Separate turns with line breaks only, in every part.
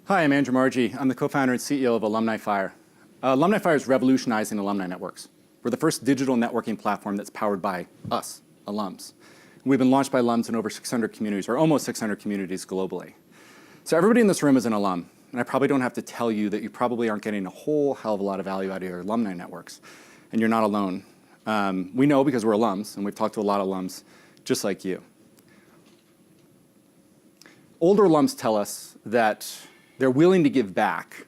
Hi, I'm Andrew Margie. I'm the co-founder and CEO of AlumniFire. AlumniFire is revolutionizing alumni networks. We're the first digital networking platform that's powered by us, alums. We've been launched by alums in over 600 communities, or almost 600 communities globally. So everybody in this room is an alum, and I probably don't have to tell you that you probably aren't getting a whole hell of a lot of value out of your alumni networks, and you're not alone. We know because we're alums, and we've talked to a lot of alums just like you. Older alums tell us that they're willing to give back.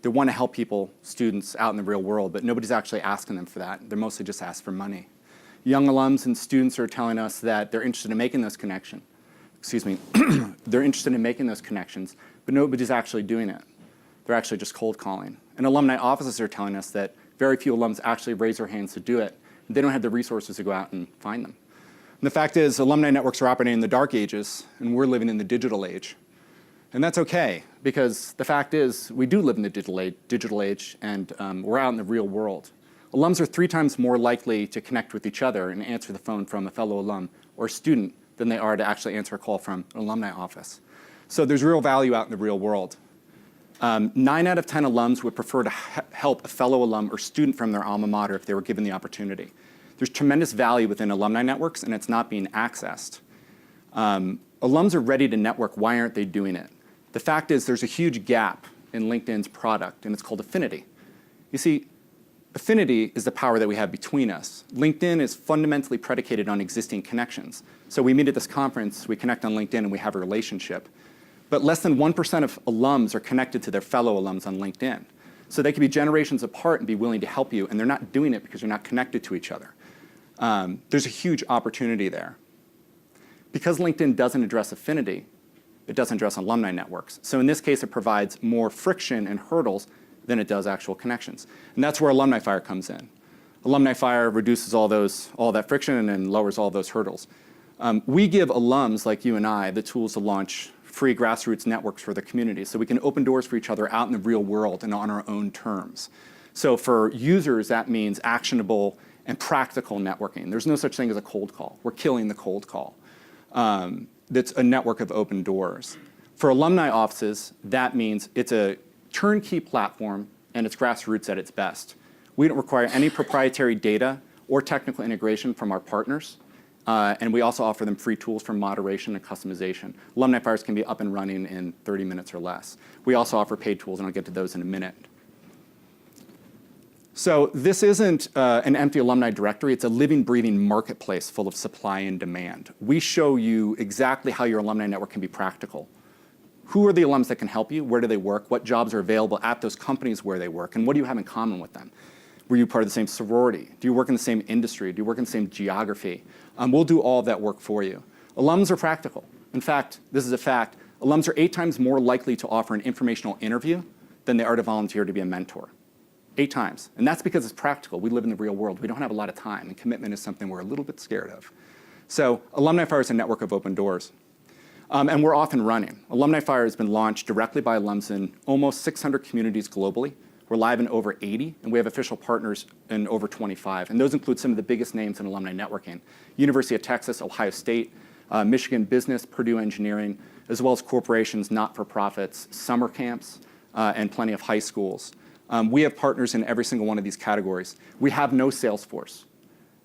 They want to help people, students out in the real world, but nobody's actually asking them for that. They're mostly just asked for money. Young alums and students are telling us that they're interested in making those connections. They're interested in making those connections, but nobody's actually doing it. They're actually just cold calling. And alumni offices are telling us that very few alums actually raise their hands to do it. They don't have the resources to go out and find them. And the fact is, alumni networks are operating in the dark ages, and we're living in the digital age. And that's okay, because the fact is, we do live in the digital age, and we're out in the real world. Alums are 3 times more likely to connect with each other and answer the phone from a fellow alum or student than they are to actually answer a call from an alumni office. So there's real value out in the real world. 9 out of 10 alums would prefer to help a fellow alum or student from their alma mater if they were given the opportunity. There's tremendous value within alumni networks, and it's not being accessed. Alums are ready to network. Why aren't they doing it? The fact is there's a huge gap in LinkedIn's product, and it's called affinity. You see, affinity is the power that we have between us. LinkedIn is fundamentally predicated on existing connections. So we meet at this conference, we connect on LinkedIn, and we have a relationship. But less than 1% of alums are connected to their fellow alums on LinkedIn. So they could be generations apart and be willing to help you, and they're not doing it because they're not connected to each other. There's a huge opportunity there. Because LinkedIn doesn't address affinity, it doesn't address alumni networks. So in this case, it provides more friction and hurdles than it does actual connections. And that's where AlumniFire comes in. AlumniFire reduces all that friction and lowers all those hurdles. We give alums like you and I the tools to launch free grassroots networks for the community so we can open doors for each other out in the real world and on our own terms. So for users, that means actionable and practical networking. There's no such thing as a cold call. We're killing the cold call. That's a network of open doors. For alumni offices, that means it's a turnkey platform and it's grassroots at its best. We don't require any proprietary data or technical integration from our partners. And we also offer them free tools for moderation and customization. AlumniFires can be up and running in 30 minutes or less. We also offer paid tools, and I'll get to those in a minute. So this isn't an empty alumni directory. It's a living, breathing marketplace full of supply and demand. We show you exactly how your alumni network can be practical. Who are the alums that can help you? Where do they work? What jobs are available at those companies where they work? And what do you have in common with them? Were you part of the same sorority? Do you work in the same industry? Do you work in the same geography? We'll do all of that work for you. Alums are practical. In fact, this is a fact. Alums are 8 times more likely to offer an informational interview than they are to volunteer to be a mentor. 8 times. And that's because it's practical. We live in the real world. We don't have a lot of time, and commitment is something we're a little bit scared of. So AlumniFire is a network of open doors. And we're off and running. AlumniFire has been launched directly by alums in almost 600 communities globally. We're live in over 80, and we have official partners in over 25. And those include some of the biggest names in alumni networking: University of Texas, Ohio State, Michigan Business, Purdue Engineering, as well as corporations, not-for-profits, summer camps, and plenty of high schools. We have partners in every single one of these categories. We have no sales force.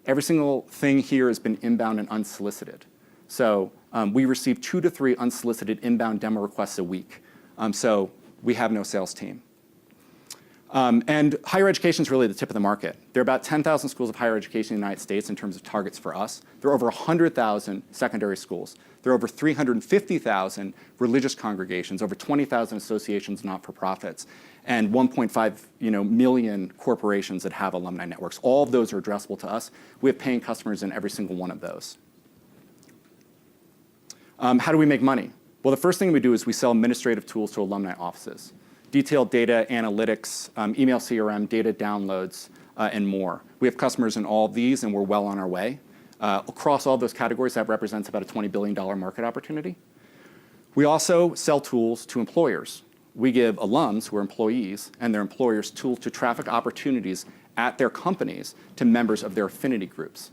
Every single thing here has been inbound and unsolicited. So we receive 2 to 3 unsolicited inbound demo requests a week. So we have no sales team. And higher education is really the tip of the market. There are about 10,000 schools of higher education in the United States in terms of targets for us. There are over 100,000 secondary schools. There are over 350,000 religious congregations, over 20,000 associations, not-for-profits, and 1.5 million corporations that have alumni networks. All of those are addressable to us. We have paying customers in every single one of those. How do we make money? Well, the first thing we do is we sell administrative tools to alumni offices. Detailed data, analytics, email CRM, data downloads, and more. We have customers in all of these, and we're well on our way. Across all those categories, that represents about a $20 billion market opportunity. We also sell tools to employers. We give alums, who are employees, and their employers tools to traffic opportunities at their companies to members of their affinity groups.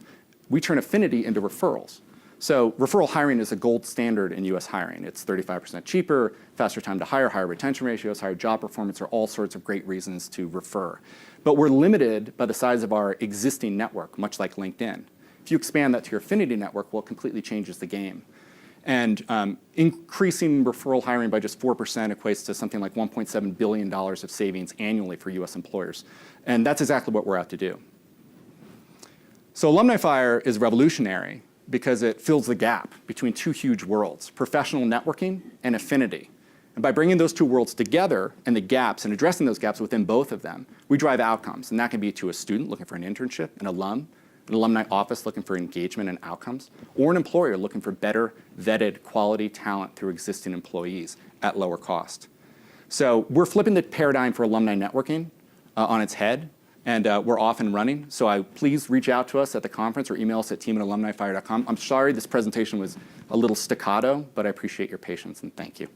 We turn affinity into referrals. So referral hiring is a gold standard in US hiring. It's 35% cheaper, faster time to hire, higher retention ratios, higher job performance, are all sorts of great reasons to refer. But we're limited by the size of our existing network, much like LinkedIn. If you expand that to your affinity network, well, it completely changes the game. And increasing referral hiring by just 4% equates to something like $1.7 billion of savings annually for US employers. And that's exactly what we're out to do. So AlumniFire is revolutionary because it fills the gap between two huge worlds, professional networking and affinity. And by bringing those two worlds together and the gaps and addressing those gaps within both of them, we drive outcomes. And that can be to a student looking for an internship, an alumni office looking for engagement and outcomes, or an employer looking for better vetted quality talent through existing employees at lower cost. So we're flipping the paradigm for alumni networking on its head, and we're off and running. So please reach out to us at the conference or email us at team@alumnifire.com. I'm sorry this presentation was a little staccato, but I appreciate your patience and thank you.